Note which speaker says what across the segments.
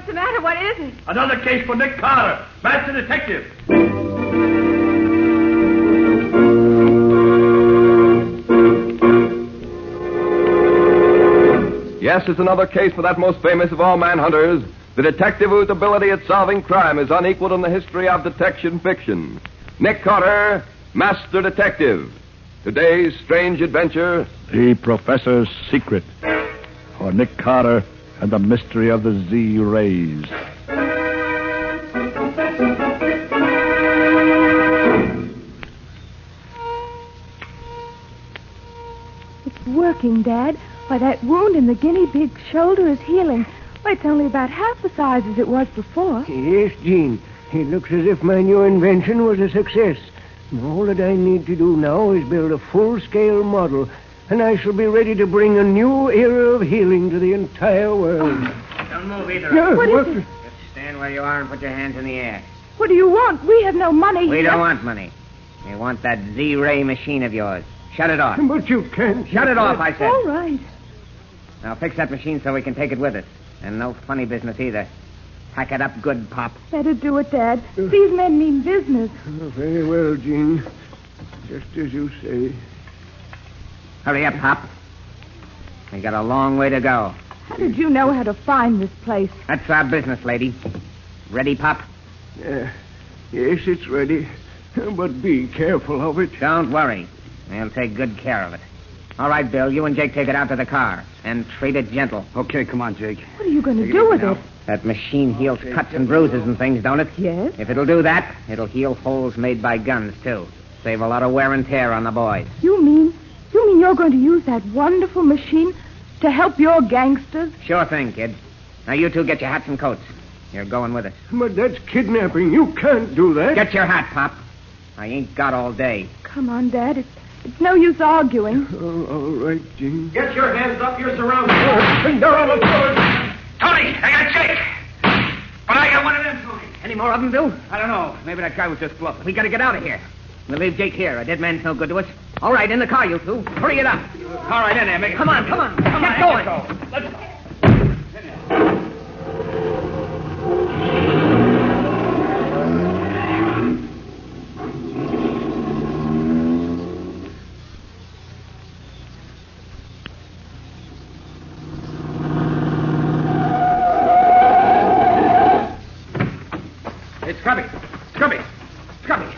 Speaker 1: What's the matter? What is it?
Speaker 2: Another case for Nick Carter, master detective.
Speaker 3: Yes, it's another case for that most famous of all manhunters, the detective whose ability at solving crime is unequaled in the history of detection fiction. Nick Carter, Master Detective. Today's strange adventure...
Speaker 4: The Professor's Secret. Or Nick Carter and the Mystery of the Z-Rays.
Speaker 5: It's working, Dad. Why, that wound in the guinea pig's shoulder is healing. Why, it's only about half the size as it was before.
Speaker 6: Yes, Jean. It looks as if my new invention was a success. All that I need to do now is build a full-scale model, and I shall be ready to bring a new era of healing to the entire world.
Speaker 7: Don't move either.
Speaker 6: Yeah,
Speaker 5: what is it?
Speaker 7: Just stand where you are and put your hands in the air.
Speaker 5: What do you want? We have no money.
Speaker 7: We don't want money. We want that Z-ray machine of yours. Shut it off.
Speaker 6: But you can't.
Speaker 7: Shut it off, I said.
Speaker 5: All right.
Speaker 7: Now fix that machine so we can take it with us. And no funny business either. Pack it up good, Pop.
Speaker 5: Better do it, Dad. These men mean business.
Speaker 6: Very well, Jean. Just as you say.
Speaker 7: Hurry up, Pop. We got a long way to go.
Speaker 5: How did you know how to find this place?
Speaker 7: That's our business, lady. Ready, Pop?
Speaker 6: Yes, it's ready. But be careful of it.
Speaker 7: Don't worry. We'll take good care of it. All right, Bill, you and Jake take it out to the car. And treat it gentle.
Speaker 2: Okay, come on, Jake.
Speaker 5: What are you going to do with it?
Speaker 7: That machine heals cuts and bruises and things, don't it?
Speaker 5: Yes.
Speaker 7: If it'll do that, it'll heal holes made by guns, too. Save a lot of wear and tear on the boys.
Speaker 5: You mean you're going to use that wonderful machine to help your gangsters?
Speaker 7: Sure thing, kid. Now you two get your hats and coats. You're going with us.
Speaker 6: But that's kidnapping. You can't do that.
Speaker 7: Get your hat, Pop. I ain't got all day.
Speaker 5: Come on, Dad. It's no use arguing.
Speaker 6: All right, Jean.
Speaker 2: Get your hands up. You're surrounded. They're on the floor. Tony, I got Jake. But I got one of them, Tony.
Speaker 7: Any more of them, Bill?
Speaker 2: I don't know. Maybe that guy was just bluffing.
Speaker 7: We gotta get out of here. We'll leave Jake here. A dead man's no good to us. All right, in the car, you two. Hurry it up.
Speaker 2: All right, in there, Mick.
Speaker 7: Come on. Get going.
Speaker 2: Let's go. Scubby.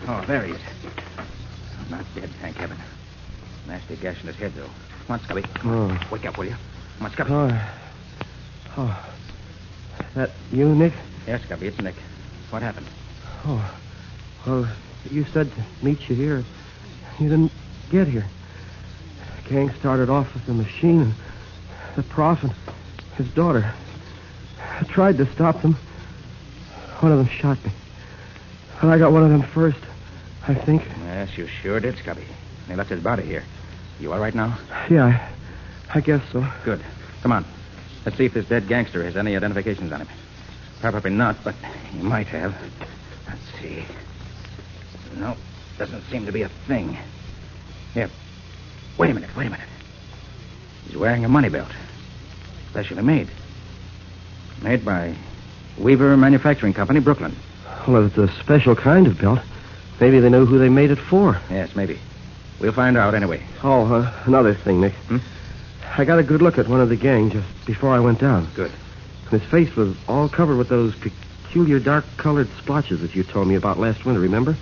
Speaker 2: Oh, there he is. Not dead, thank heaven. Nasty gash in his head, though. Come on, Scubby. Come on. Wake up, will you? Come on, Scubby.
Speaker 6: Oh. That you, Nick?
Speaker 7: Yes, Scubby, it's Nick. What happened?
Speaker 6: Oh. Well, you said to meet you here. You didn't get here. The gang started off with the machine and the prof and his daughter. I tried to stop them. One of them shot me. And I got one of them first, I think.
Speaker 7: Yes, you sure did, Scubby. They left his body here. You all right now?
Speaker 6: Yeah, I guess so.
Speaker 7: Good. Come on. Let's see if this dead gangster has any identifications on him. Probably not, but he might have. Let's see. No, doesn't seem to be a thing. Here. Wait a minute. He's wearing a money belt. Specially made. Made by Weaver Manufacturing Company, Brooklyn.
Speaker 6: Well, it's a special kind of belt. Maybe they know who they made it for.
Speaker 7: Yes, maybe. We'll find out anyway.
Speaker 6: Oh, another thing, Nick. I got a good look at one of the gang just before I went down.
Speaker 7: Good.
Speaker 6: His face was all covered with those peculiar dark-colored splotches that you told me about last winter, remember?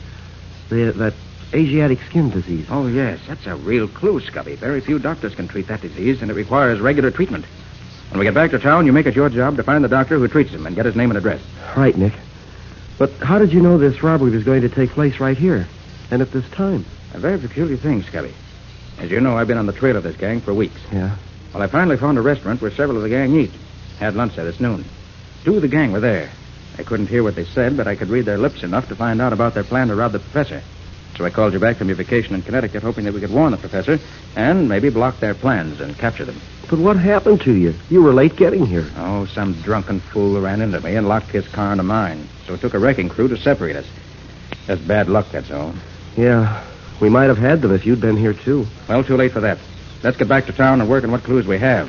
Speaker 6: That Asiatic skin disease.
Speaker 7: Oh, yes. That's a real clue, Scubby. Very few doctors can treat that disease, and it requires regular treatment. When we get back to town, you make it your job to find the doctor who treats him and get his name and address.
Speaker 6: Right, Nick. But how did you know this robbery was going to take place right here and at this time?
Speaker 7: A very peculiar thing, Scubby. As you know, I've been on the trail of this gang for weeks.
Speaker 6: Yeah?
Speaker 7: Well, I finally found a restaurant where several of the gang eat. Had lunch there this noon. 2 of the gang were there. I couldn't hear what they said, but I could read their lips enough to find out about their plan to rob the professor. So I called you back from your vacation in Connecticut, hoping that we could warn the professor and maybe block their plans and capture them.
Speaker 6: But what happened to you? You were late getting here.
Speaker 7: Oh, some drunken fool ran into me and locked his car into mine. So it took a wrecking crew to separate us. Just bad luck, that's all.
Speaker 6: Yeah, we might have had them if you'd been here, too.
Speaker 7: Well, too late for that. Let's get back to town and work on what clues we have.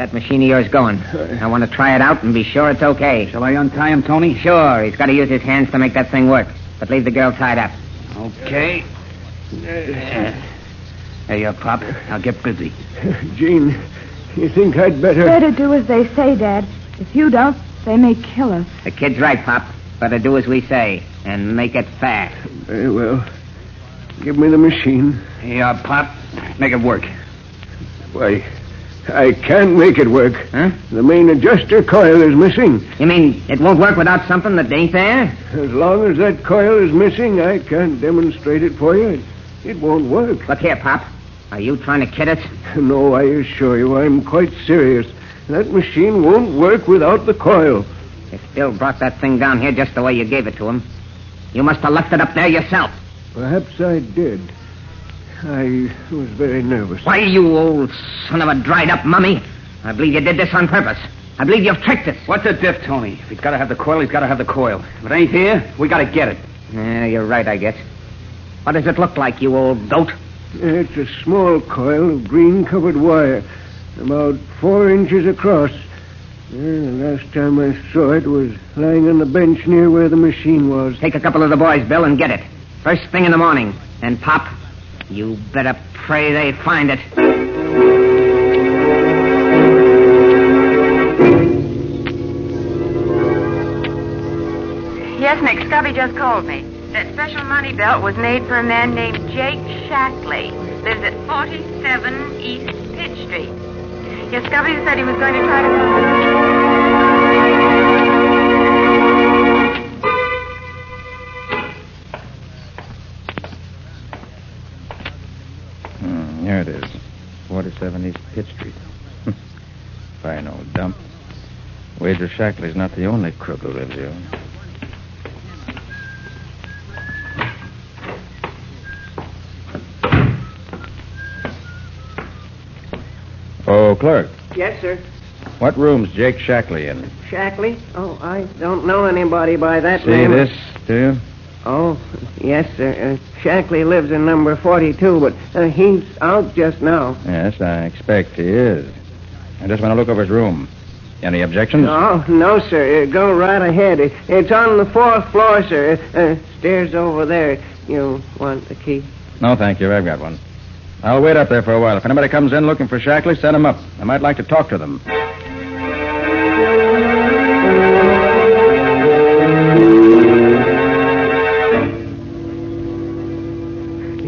Speaker 1: that machine of yours going. I want to try it out and be sure it's okay.
Speaker 2: Shall I untie him, Tony?
Speaker 1: Sure, he's got to use his hands to make that thing work. But leave the girl tied up.
Speaker 2: Okay. There you are, Pop. I'll get busy.
Speaker 6: Gene, you think I'd better...
Speaker 5: Better do as they say, Dad. If you don't, they may kill us.
Speaker 1: The kid's right, Pop. Better do as we say, and make it fast.
Speaker 6: Very well. Give me the machine.
Speaker 2: Here you are, Pop. Make it work.
Speaker 6: Why, I can't make it work.
Speaker 1: Huh?
Speaker 6: The main adjuster coil is missing.
Speaker 1: You mean it won't work without something that ain't there?
Speaker 6: As long as that coil is missing, I can't demonstrate it for you. It won't work.
Speaker 1: Look here, Pop. Are you trying to kid us?
Speaker 6: No, I assure you, I'm quite serious. That machine won't work without the coil.
Speaker 1: You still brought that thing down here just the way you gave it to him. You must have left it up there yourself.
Speaker 6: Perhaps I did. I was very nervous.
Speaker 1: Why, you old son of a dried-up mummy. I believe you did this on purpose. I believe you've tricked us.
Speaker 2: What's the diff, Tony? If he's got to have the coil, he's got to have the coil. If it ain't here, we got to get it.
Speaker 1: Yeah, you're right, I guess. What does it look like, you old goat?
Speaker 6: It's a small coil of green-covered wire, about 4 inches across. The last time I saw it was lying on the bench near where the machine was.
Speaker 1: Take a couple of the boys, Bill, and get it. First thing in the morning. And, Pop, you better pray they find it.
Speaker 8: Yes, Nick, Scubby just called me. That special money belt was made for a man named Jake Shackley. Lives at 47 East Pitch Street. Yes, Scubby said he was going to try to...
Speaker 7: Here it is. 47 East Pitch Street. Fine old dump. Wager Shackley's not the only crook who lives here. Oh, clerk.
Speaker 6: Yes, sir.
Speaker 7: What room's Jake Shackley in?
Speaker 6: Shackley? Oh, I don't know anybody by that
Speaker 7: See
Speaker 6: name.
Speaker 7: this, do you?
Speaker 6: Oh, yes, sir. Shackley lives in number 42, but he's out just now.
Speaker 7: Yes, I expect he is. I just want to look over his room. Any objections?
Speaker 6: Oh, no, sir. Go right ahead. It's on the 4th floor, sir. Stairs over there. You want the key?
Speaker 7: No, thank you. I've got one. I'll wait up there for a while. If anybody comes in looking for Shackley, send him up. I might like to talk to them.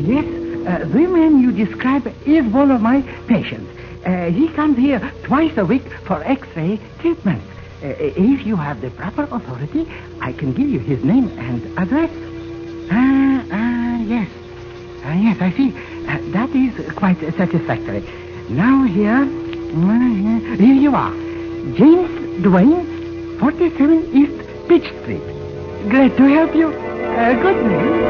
Speaker 9: Yes, the man you describe is one of my patients. He comes here twice a week for X-ray treatment. If you have the proper authority, I can give you his name and address. Yes. Yes, I see. That is quite satisfactory. Now here you are. James Duane, 47 East Pitch Street. Glad to help you. Good name.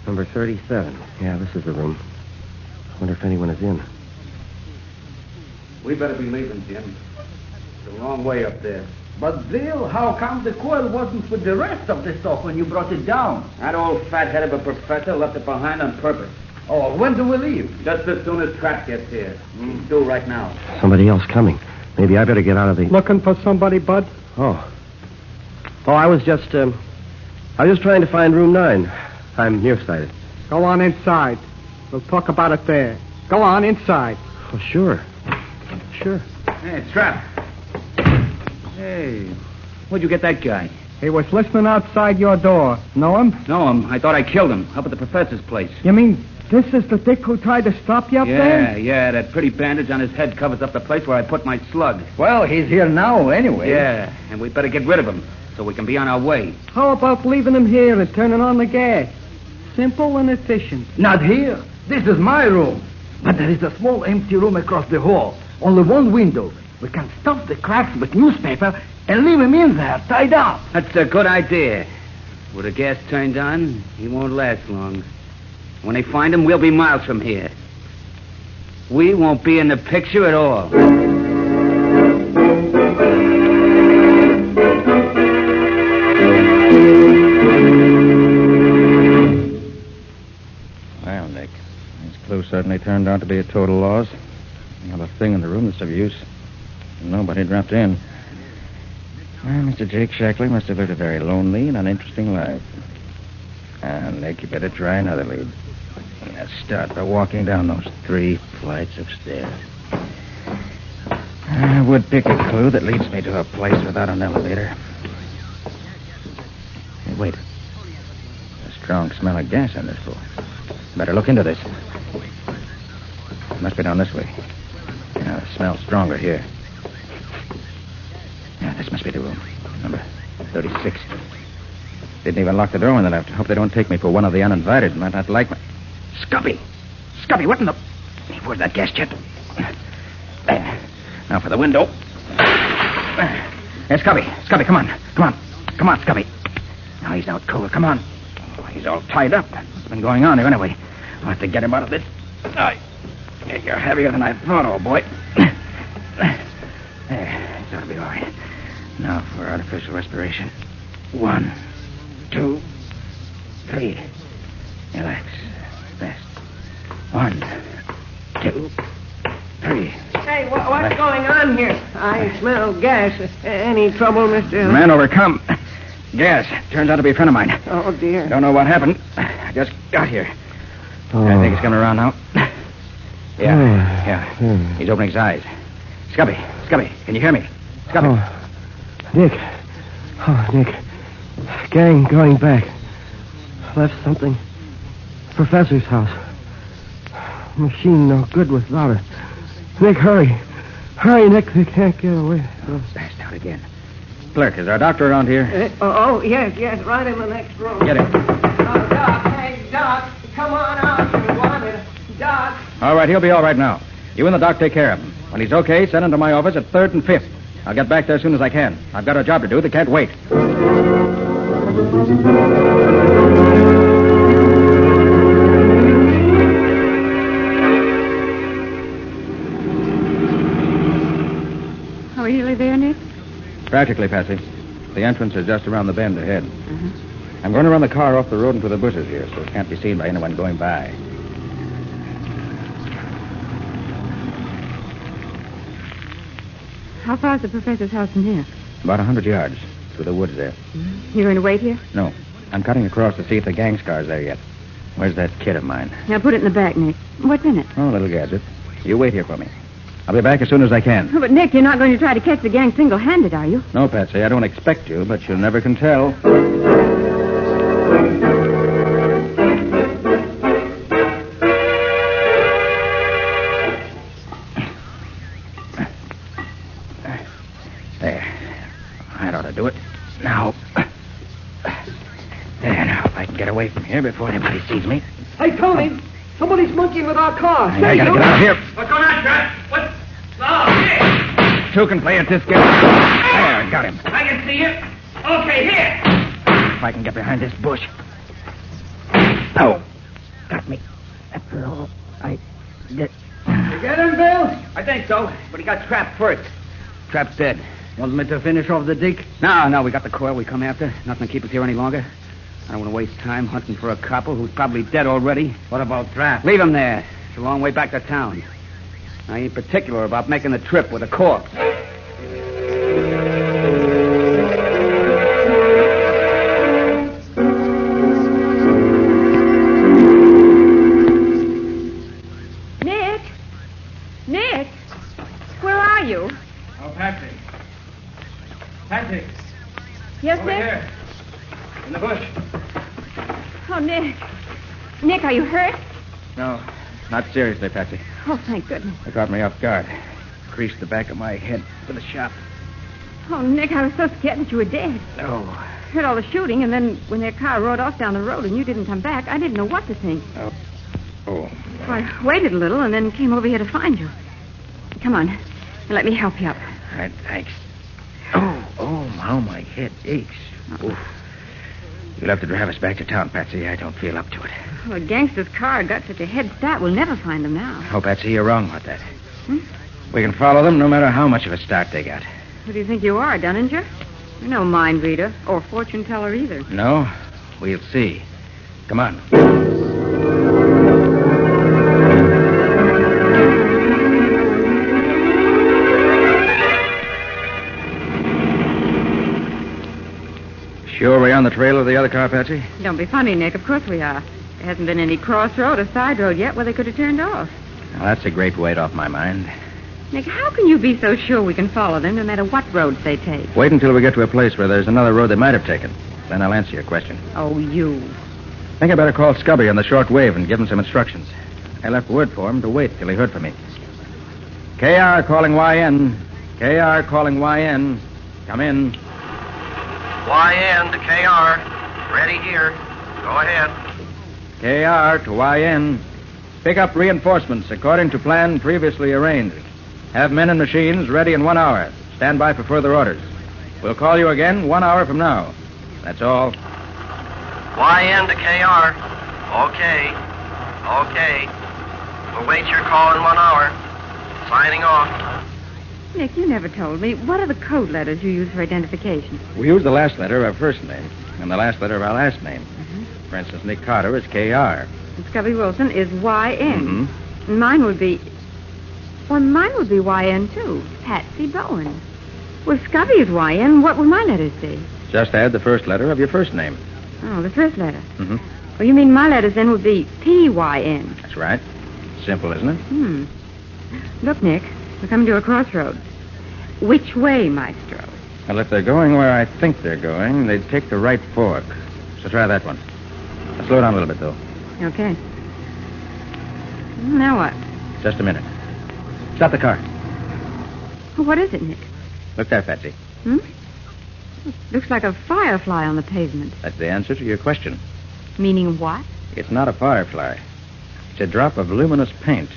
Speaker 6: Number 37. Yeah, this is the room. I wonder if anyone is in.
Speaker 2: We better be leaving, Jim. It's the wrong way up there.
Speaker 9: But, Bill, how come the coil wasn't with the rest of the stuff when you brought it down?
Speaker 2: That old fathead of a professor left it behind on purpose.
Speaker 9: Oh, when do we leave?
Speaker 2: Just as soon as Trapp gets here. He's due right now.
Speaker 6: Somebody else coming. Maybe I better get out of the...
Speaker 10: Looking for somebody, Bud?
Speaker 6: Oh, I was just trying to find room 9. I'm nearsighted.
Speaker 10: Go on inside. We'll talk about it there. Go on inside.
Speaker 6: Oh, sure. Sure.
Speaker 2: Hey, Trapp. Hey, where'd you get that guy?
Speaker 10: He was listening outside your door. Know him?
Speaker 2: Know him. I thought I killed him up at the professor's place.
Speaker 10: You mean this is the dick who tried to stop you up there?
Speaker 2: Yeah. That pretty bandage on his head covers up the place where I put my slug.
Speaker 9: Well, he's here now anyway.
Speaker 2: Yeah, and we better get rid of him so we can be on our way.
Speaker 10: How about leaving him here and turning on the gas? Simple and efficient.
Speaker 9: Not here. This is my room. But there is a small empty room across the hall. Only one window. We can stuff the cracks with newspaper and leave him in there, tied up.
Speaker 2: That's a good idea. With the gas turned on, he won't last long. When they find him, we'll be miles from here. We won't be in the picture at all.
Speaker 7: certainly turned out to be a total loss. Not a thing in the room that's of use. Nobody dropped in. Well, Mr. Jake Shackley must have lived a very lonely and uninteresting life. Nick, you better try another lead. Let's start by walking down those 3 flights of stairs. I would pick a clue that leads me to a place without an elevator. Hey, wait. A strong smell of gas on this floor. Better look into this. It must be down this way. Yeah, the smell's stronger here. Yeah, this must be the room. Number 36. Didn't even lock the door when they left. Hope they don't take me for one of the uninvited. Might not like me. Scubby! Scubby, what in the... Where's that gas jet? There. Now for the window. Hey, Scubby. Scubby, come on. Come on. Come on, Scubby. Now he's out cold. Come on. Oh, he's all tied up. What's been going on here anyway? I'll have to get him out of this. You're heavier than I thought, old boy. There. This ought to be all right. Now for artificial respiration. 1, 2, 3. Relax. Rest. 1, 2, 3.
Speaker 10: Hey, what's going on here? I smell gas. Any trouble, Mr. Hill?
Speaker 7: Man overcome. Gas. Turns out to be a friend of mine.
Speaker 10: Oh, dear.
Speaker 7: Don't know what happened. I just got here. I think it's coming around now. Yeah. He's opening his eyes. Scubby, can you hear me? Scubby.
Speaker 6: Nick. Nick. Gang going back. Left something. Professor's house. Machine no good without it. Nick, hurry. Hurry, Nick. They can't get away.
Speaker 7: Smashed out again. Clerk, is our doctor around here?
Speaker 10: Yes, right in the next room.
Speaker 7: Get him.
Speaker 10: Oh, Doc, hey, Doc, come on out. You wanted Doc.
Speaker 7: All right, he'll be all right now. You and the doc take care of him. When he's okay, send him to my office at 3rd and 5th. I'll get back there as soon as I can. I've got a job to do that can't wait.
Speaker 8: Are we really there, Nick?
Speaker 7: Practically, Patsy. The entrance is just around the bend ahead. I'm going to run the car off the road into the bushes here so it can't be seen by anyone going by.
Speaker 8: How far is the professor's house from here?
Speaker 7: About 100 yards through the woods there.
Speaker 8: You're going to wait here?
Speaker 7: No. I'm cutting across to see if the gang's car's there yet. Where's that kit of mine?
Speaker 8: Now put it in the back, Nick. What's in it?
Speaker 7: Oh, a little gadget. You wait here for me. I'll be back as soon as I can.
Speaker 8: Oh, but, Nick, you're not going to try to catch the gang single-handed, are you?
Speaker 7: No, Patsy, I don't expect you, but you never can tell. There. That ought to do it. Now. There, now, if I can get away from here before anybody sees me.
Speaker 10: Hey, Tony, somebody's monkeying with our car.
Speaker 7: I gotta get out of here.
Speaker 11: What's going on, Trent? What? Oh, here.
Speaker 7: Two can play at this game. There, I got him.
Speaker 11: I can see you. Okay, here.
Speaker 7: If I can get behind this bush. Oh, got me. After all, I did.
Speaker 10: You get him, Bill?
Speaker 2: I think so, but he got trapped first.
Speaker 7: Trap's dead.
Speaker 2: Want me to finish off the dig? No, we got the coil we come after. Nothing to keep us here any longer. I don't want to waste time hunting for a copper who's probably dead already.
Speaker 11: What about Trap?
Speaker 2: Leave him there. It's a long way back to town. I ain't particular about making the trip with a corpse.
Speaker 8: Nick, where are you?
Speaker 11: Oh, Patsy. Patsy.
Speaker 8: Yes,
Speaker 11: Over
Speaker 8: Nick?
Speaker 11: here. In the bush.
Speaker 8: Oh, Nick. Nick, are you hurt?
Speaker 7: No, not seriously, Patsy.
Speaker 8: Oh, thank goodness.
Speaker 7: They caught me off guard. Creased the back of my head with a shot.
Speaker 8: Oh, Nick, I was so scared that you were dead.
Speaker 7: Oh.
Speaker 8: Heard all the shooting, and then when their car rode off down the road and you didn't come back, I didn't know what to think.
Speaker 7: Oh.
Speaker 8: So I waited a little and then came over here to find you. Come on. Let me help you up.
Speaker 7: All right, thanks. Oh, how my head aches. Oof. You'll have to drive us back to town, Patsy. I don't feel up to it.
Speaker 8: Well, a gangster's car got such a head start, we'll never find them now.
Speaker 7: Oh, Patsy, you're wrong about that. We can follow them no matter how much of a start they got.
Speaker 8: Who do you think you are, Dunninger? You're no mind reader or fortune teller either.
Speaker 7: No? We'll see. Come on. on the trail of the other car, Patsy?
Speaker 8: Don't be funny, Nick. Of course we are. There hasn't been any crossroad or side road yet where they could have turned off.
Speaker 7: Well, that's a great weight off my mind.
Speaker 8: Nick, how can you be so sure we can follow them no matter what roads they take?
Speaker 7: Wait until we get to a place where there's another road they might have taken. Then I'll answer your question.
Speaker 8: Oh, you.
Speaker 7: I think I better call Scubby on the short wave and give him some instructions. I left word for him to wait till he heard from me. KR calling YN. KR calling YN. Come in.
Speaker 12: YN to KR. Ready here. Go ahead.
Speaker 7: KR to YN. Pick up reinforcements according to plan previously arranged. Have men and machines ready in 1 hour. Stand by for further orders. We'll call you again 1 hour from now. That's all.
Speaker 12: YN to KR. Okay. We'll wait your call in 1 hour. Signing off.
Speaker 8: Nick, you never told me. What are the code letters you use for identification?
Speaker 7: We use the last letter of our first name and the last letter of our last name. For instance, Nick Carter is KR.
Speaker 8: And Scubby Wilson is YN.
Speaker 7: Mm-hmm.
Speaker 8: And mine would be... Well, mine would be YN, too. Patsy Bowen. Well, if Scubby is YN, what would my letters be?
Speaker 7: Just add the first letter of your first name.
Speaker 8: Oh, the first letter.
Speaker 7: Mm-hmm.
Speaker 8: Well, you mean my letters then would be PYN.
Speaker 7: That's right. Simple, isn't it?
Speaker 8: Look, Nick, we're coming to a crossroads. Which way, Maestro?
Speaker 7: Well, if they're going where I think they're going, they'd take the right fork. So try that one. Now, slow down a little bit, though.
Speaker 8: Okay. Now what?
Speaker 7: Just a minute. Stop the car.
Speaker 8: Well, what is it, Nick?
Speaker 7: Look there, Patsy.
Speaker 8: Looks like a firefly on the pavement.
Speaker 7: That's the answer to your question.
Speaker 8: Meaning what?
Speaker 7: It's not a firefly. It's a drop of luminous paint.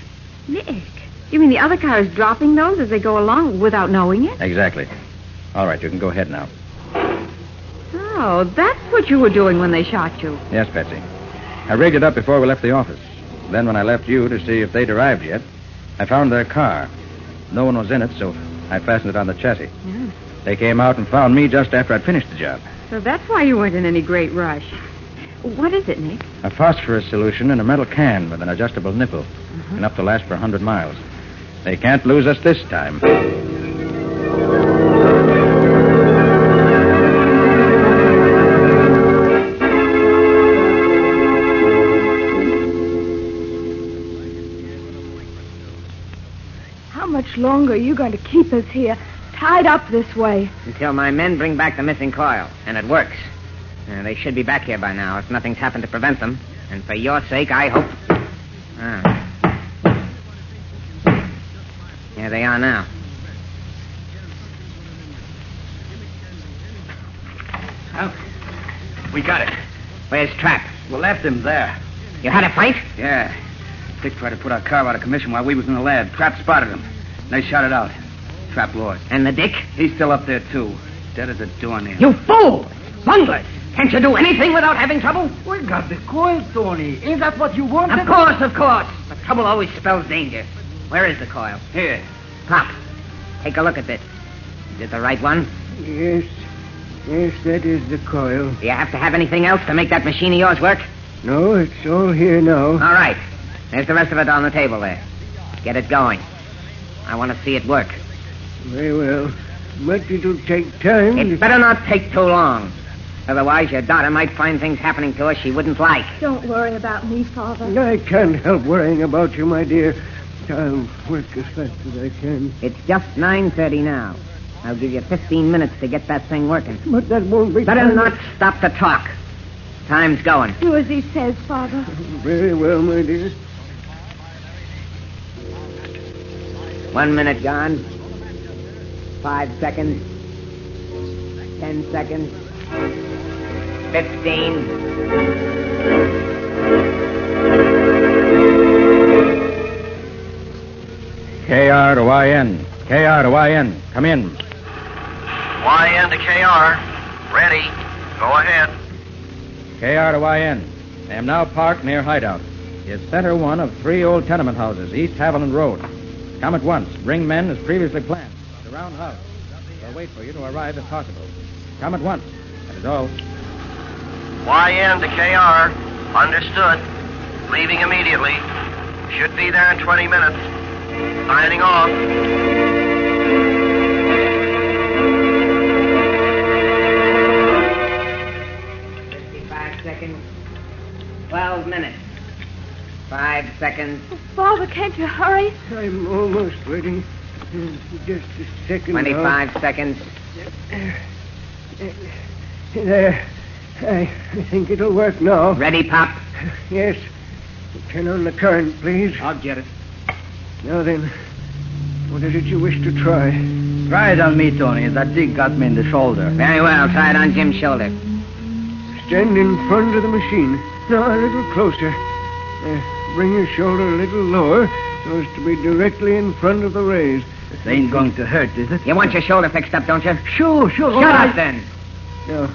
Speaker 8: Nick, you mean the other car is dropping those as they go along without knowing it?
Speaker 7: Exactly. All right, you can go ahead now.
Speaker 8: Oh, that's what you were doing when they shot you.
Speaker 7: Yes, Patsy. I rigged it up before we left the office. Then when I left you to see if they'd arrived yet, I found their car. No one was in it, so I fastened it on the chassis.
Speaker 8: Yeah.
Speaker 7: They came out and found me just after I'd finished the job.
Speaker 8: So that's why you weren't in any great rush. What is it, Nick?
Speaker 7: A phosphorus solution in a metal can with an adjustable nipple. Enough to last for 100 miles. They can't lose us this time.
Speaker 5: How much longer are you going to keep us here, tied up this way?
Speaker 1: Until my men bring back the missing coil, and it works. They should be back here by now if nothing's happened to prevent them. And for your sake, I hope... Here they are now.
Speaker 2: Oh, we got it.
Speaker 1: Where's Trap?
Speaker 2: We left him there.
Speaker 1: You had a fight?
Speaker 2: Yeah. Dick tried to put our car out of commission while we was in the lab. Trap spotted him. They shot it out. Trap lost.
Speaker 1: And the Dick?
Speaker 2: He's still up there, too. Dead as a doornail.
Speaker 1: You fool! Bunglers! Can't you do anything without having trouble?
Speaker 10: We got the coil, Tony. Ain't that what you wanted?
Speaker 1: Of course. But trouble always spells danger. Where is the coil?
Speaker 2: Here.
Speaker 1: Pop, take a look at this. Is it the right one?
Speaker 6: Yes, that is the coil.
Speaker 1: Do you have to have anything else to make that machine of yours work?
Speaker 6: No, it's all here now.
Speaker 1: All right. There's the rest of it on the table there. Get it going. I want to see it work.
Speaker 6: Very well. But it'll take time.
Speaker 1: It better not take too long. Otherwise, your daughter might find things happening to us she wouldn't like.
Speaker 5: Don't worry about me, Father.
Speaker 6: I can't help worrying about you, my dear. I'll work as fast as I can.
Speaker 1: It's just 9:30 now. I'll give you 15 minutes to get that thing working.
Speaker 6: But that won't be...
Speaker 1: Better not stop to talk. Time's going.
Speaker 5: Do as he says, Father.
Speaker 6: Very well, my dear.
Speaker 1: 1 minute gone. 5 seconds. 10 seconds. 15.
Speaker 7: KR to YN. KR to YN. Come in.
Speaker 12: YN to KR. Ready. Go ahead.
Speaker 7: KR to YN. I am now parked near Hideout. It's center one of 3 old tenement houses, East Haviland Road. Come at once. Bring men as previously planned. The round house. We'll wait for you to arrive if possible. Come at once. That is all.
Speaker 12: YN to KR. Understood. Leaving immediately. Should be there in 20 minutes. Signing off.
Speaker 1: seconds. 12 minutes. 5 seconds.
Speaker 5: Father, can't you hurry?
Speaker 6: I'm almost ready. Just a second.
Speaker 1: 25 seconds.
Speaker 6: There. I think it'll work now.
Speaker 1: Ready, Pop?
Speaker 6: Yes. Turn on the current, please.
Speaker 2: I'll get it.
Speaker 6: Now then, what is it you wish to try?
Speaker 2: Try it on me, Tony. That dig got me in the shoulder.
Speaker 1: Very well. Try it on Jim's shoulder.
Speaker 6: Stand in front of the machine. No, a little closer. Bring your shoulder a little lower so as to be directly in front of the rays.
Speaker 2: This ain't going to hurt, is it?
Speaker 1: You want your shoulder fixed up, don't you?
Speaker 6: Sure.
Speaker 1: Shut up, then.
Speaker 6: No,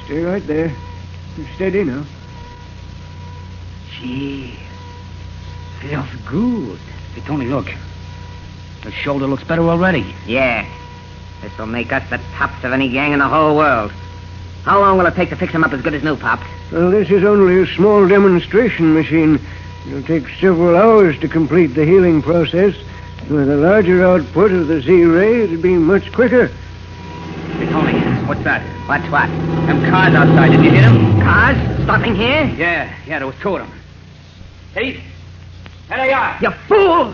Speaker 6: stay right there. Steady now.
Speaker 2: Gee, feels good. Hey, Tony, look. The shoulder looks better already.
Speaker 1: Yeah. This will make us the tops of any gang in the whole world. How long will it take to fix him up as good as new, Pop?
Speaker 6: Well, this is only a small demonstration machine. It'll take several hours to complete the healing process. With a larger output of the Z-ray, it'll be much quicker.
Speaker 2: Hey, Tony, what's that?
Speaker 1: What's what?
Speaker 2: Them cars outside, did you hear them?
Speaker 1: Cars? Stopping here?
Speaker 2: Yeah, there was two of them. Hey, there they are.
Speaker 1: You fool!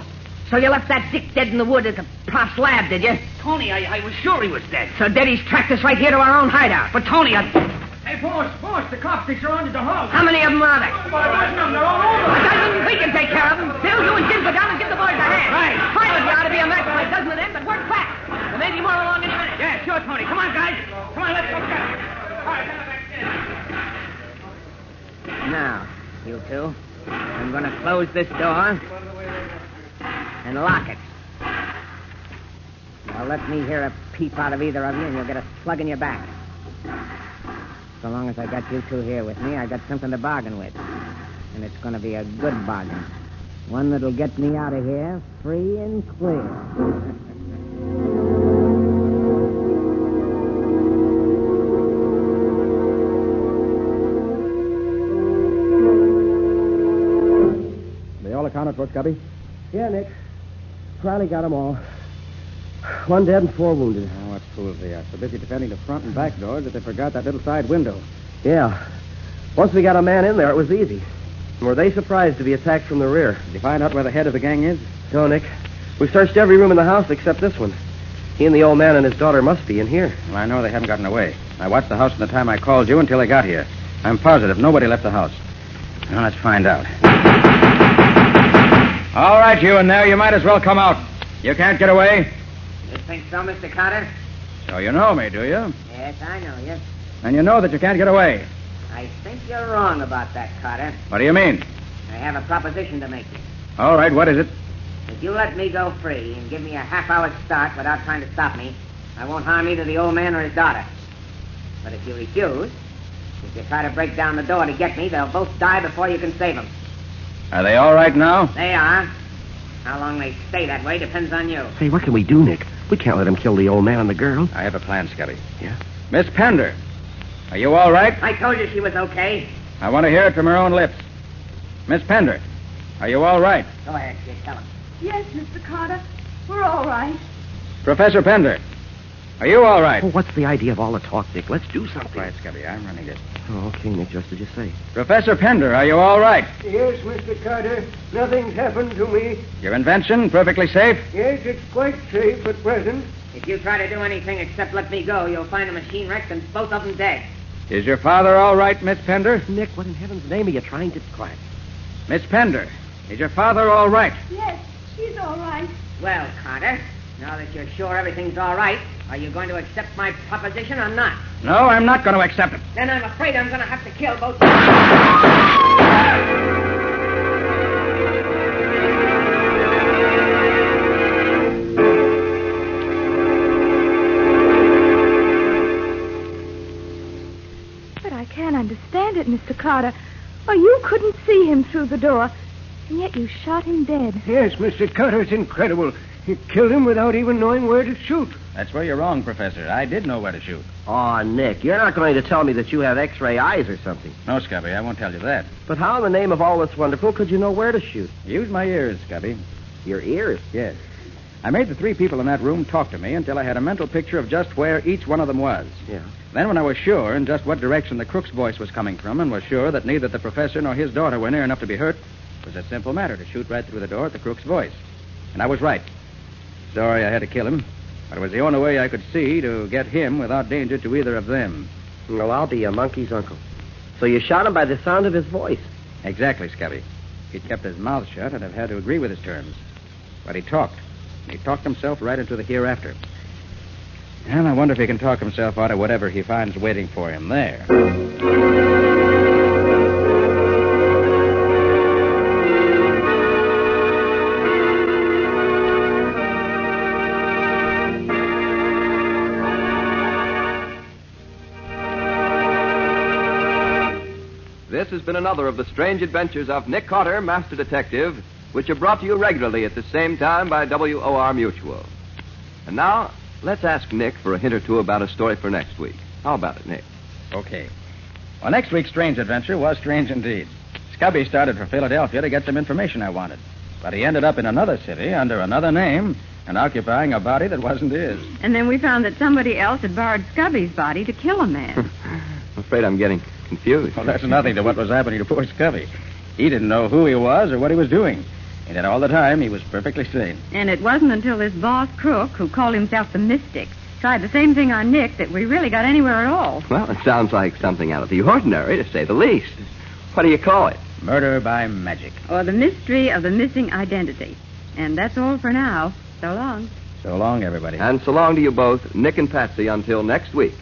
Speaker 1: So you left that dick dead in the wood at the Prof's lab, did you?
Speaker 2: Tony, I was sure he was dead.
Speaker 1: So Daddy's tracked us right here to our own hideout.
Speaker 2: But, Tony, Hey, boss, the cops think surrounded the house.
Speaker 1: How many of them are there?
Speaker 2: About a dozen of them. They're all over.
Speaker 1: A dozen? We can take care of them. Bill, you and Jim go down and give the boys a hand.
Speaker 2: Right.
Speaker 1: Pilot, you ought to be a match for a dozen of them, but work fast. There may be more along any minute.
Speaker 2: Yeah, sure, Tony. Come on, guys. Come on, let's go get them. All right, down back.
Speaker 1: Now, you two, I'm going to close this door and lock it. Now, let me hear a peep out of either of you, and you'll get a slug in your back. So long as I got you two here with me, I got something to bargain with. And it's going to be a good bargain. One that'll get me out of here free and clear.
Speaker 6: They all accounted for, Scubby? Yeah, Nick. Crowley got them all. 1 dead and 4 wounded.
Speaker 7: Oh, what fools they are. So busy defending the front and back doors that they forgot that little side window.
Speaker 6: Yeah. Once we got a man in there, it was easy. Were they surprised to be attacked from the rear?
Speaker 7: Did you find out where the head of the gang is?
Speaker 6: No, Nick. We searched every room in the house except this one. He and the old man and his daughter must be in here.
Speaker 7: Well, I know they haven't gotten away. I watched the house from the time I called you until they got here. I'm positive nobody left the house. Now, let's find out. All right, you in there. You might as well come out. You can't get away.
Speaker 1: You think so, Mr. Carter?
Speaker 7: So you know me, do you?
Speaker 1: Yes, I know you.
Speaker 7: And you know that you can't get away.
Speaker 1: I think you're wrong about that, Carter.
Speaker 7: What do you mean?
Speaker 1: I have a proposition to make you.
Speaker 7: All right, what is it?
Speaker 1: If you let me go free and give me a half-hour start without trying to stop me, I won't harm either the old man or his daughter. But if you refuse, if you try to break down the door to get me, they'll both die before you can save them.
Speaker 7: Are they all right now?
Speaker 1: They are. How long they stay that way depends on you.
Speaker 6: Hey, what can we do, Nick? We can't let him kill the old man and the girl.
Speaker 7: I have a plan, Scubby.
Speaker 6: Yeah?
Speaker 7: Miss Pender, are you all right?
Speaker 1: I told you she was okay.
Speaker 7: I want to hear it from her own lips. Miss Pender, are you all right?
Speaker 1: Go ahead, kid. Tell him.
Speaker 5: Yes, Mr. Carter. We're all right.
Speaker 7: Professor Pender, are you all right?
Speaker 6: Oh, what's the idea of all the talk, Nick? Let's do something.
Speaker 7: Quiet, Scubby. I'm running it.
Speaker 6: Oh, okay, Nick, just as you say.
Speaker 7: Professor Pender, are you all right?
Speaker 6: Yes, Mr. Carter. Nothing's happened to me.
Speaker 7: Your invention, perfectly safe?
Speaker 6: Yes, it's quite safe at present.
Speaker 1: If you try to do anything except let me go, you'll find the machine wrecked and both of them dead.
Speaker 7: Is your father all right, Miss Pender?
Speaker 6: Nick, what in heaven's name are you trying to... Quiet.
Speaker 7: Miss Pender, is your father all right?
Speaker 5: Yes, he's all right.
Speaker 1: Well, Carter, now that you're sure everything's all right, are you going to accept my proposition or not?
Speaker 7: No, I'm not going to accept it.
Speaker 1: Then I'm afraid I'm going to have to kill both.
Speaker 5: But I can't understand it, Mr. Carter. Why, you couldn't see him through the door, and yet you shot him dead.
Speaker 6: Yes, Mr. Carter, it's incredible. You killed him without even knowing where to shoot.
Speaker 7: That's where you're wrong, Professor. I did know where to shoot.
Speaker 6: Oh, Nick, you're not going to tell me that you have X-ray eyes or something.
Speaker 7: No, Scubby, I won't tell you that.
Speaker 6: But how in the name of all that's wonderful could you know where to shoot?
Speaker 7: Use my ears, Scubby.
Speaker 6: Your ears?
Speaker 7: Yes. I made the 3 people in that room talk to me until I had a mental picture of just where each one of them was.
Speaker 6: Yeah.
Speaker 7: Then, when I was sure in just what direction the crook's voice was coming from, and was sure that neither the professor nor his daughter were near enough to be hurt, it was a simple matter to shoot right through the door at the crook's voice. And I was right. Sorry I had to kill him, but it was the only way I could see to get him without danger to either of them.
Speaker 6: Well, I'll be your monkey's uncle. So you shot him by the sound of his voice.
Speaker 7: Exactly, Scubby. He'd kept his mouth shut, and I've had to agree with his terms. But he talked. He talked himself right into the hereafter. And I wonder if he can talk himself out of whatever he finds waiting for him there.
Speaker 3: This has been another of the strange adventures of Nick Carter, Master Detective, which are brought to you regularly at the same time by WOR Mutual. And now, let's ask Nick for a hint or two about a story for next week. How about it, Nick?
Speaker 7: Okay. Well, next week's strange adventure was strange indeed. Scubby started for Philadelphia to get some information I wanted. But he ended up in another city under another name and occupying a body that wasn't his.
Speaker 8: And then we found that somebody else had borrowed Scubby's body to kill a man.
Speaker 3: I'm afraid I'm getting confused.
Speaker 7: Well, that's nothing to what was happening to poor Scubby. He didn't know who he was or what he was doing. And yet all the time, he was perfectly sane.
Speaker 8: And it wasn't until this boss crook, who called himself the Mystic, tried the same thing on Nick that we really got anywhere at all.
Speaker 3: Well, it sounds like something out of the ordinary, to say the least. What do you call it?
Speaker 7: Murder by magic.
Speaker 8: Or the mystery of the missing identity. And that's all for now. So long.
Speaker 7: So long, everybody.
Speaker 3: And so long to you both, Nick and Patsy, until next week.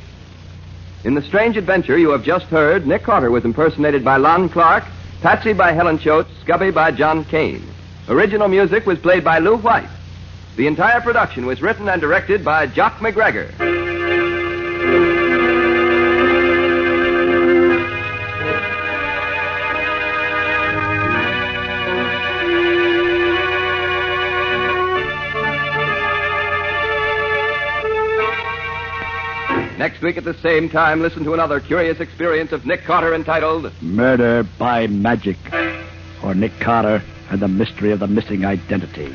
Speaker 3: In the strange adventure you have just heard, Nick Carter was impersonated by Lon Clark, Patsy by Helen Choate, Scubby by John Kane. Original music was played by Lou White. The entire production was written and directed by Jock McGregor. Next week at the same time, listen to another curious experience of Nick Carter entitled
Speaker 4: Murder by Magic, or Nick Carter and the Mystery of the Missing Identity.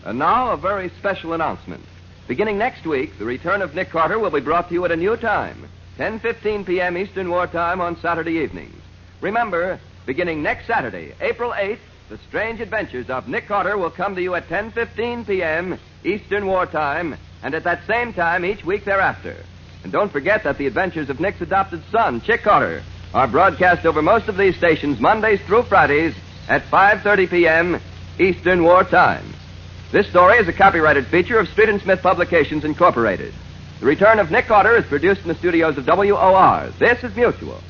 Speaker 3: And now, a very special announcement. Beginning next week, the return of Nick Carter will be brought to you at a new time, 10:15 p.m. Eastern Wartime on Saturday evenings. Remember, beginning next Saturday, April 8th, the strange adventures of Nick Carter will come to you at 10:15 p.m. Eastern Wartime, and at that same time each week thereafter. And don't forget that the adventures of Nick's adopted son, Chick Carter, are broadcast over most of these stations Mondays through Fridays at 5:30 p.m. Eastern Wartime. This story is a copyrighted feature of Street and Smith Publications, Incorporated. The return of Nick Carter is produced in the studios of WOR. This is Mutual.